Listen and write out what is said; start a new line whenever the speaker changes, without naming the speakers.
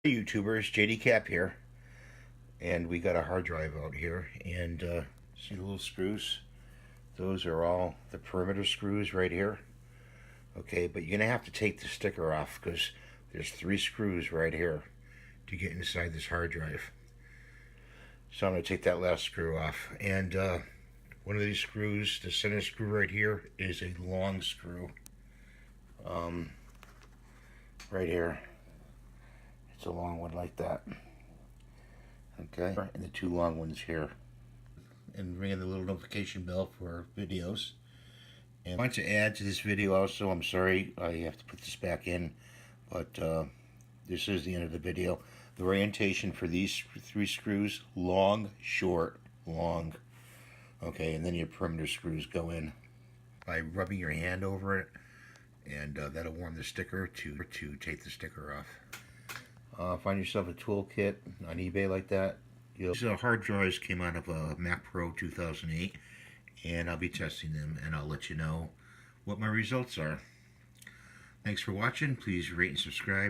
Hey YouTubers, JD Cap here, and we got a hard drive out here, and see the little screws? Those are all the perimeter screws right here. Okay, but you're gonna have to take the sticker off because there's 3 screws right here to get inside this hard drive. So I'm gonna take that last screw off, and one of these screws, the center screw right here, is a long screw. Right here. It's a long one like that. Okay, and the 2 long ones here. And ringing the little notification bell for videos. And I want to add to this video also, I'm sorry I have to put this back in, but this is the end of the video. The orientation for these 3 screws: long, short, long. Okay, and then your perimeter screws go in by rubbing your hand over it, and that'll warm the sticker to take the sticker off. Find yourself a toolkit on eBay like that. These hard drives came out of a Mac Pro 2008, and I'll be testing them, and I'll let you know what my results are. Thanks for watching. Please rate and subscribe.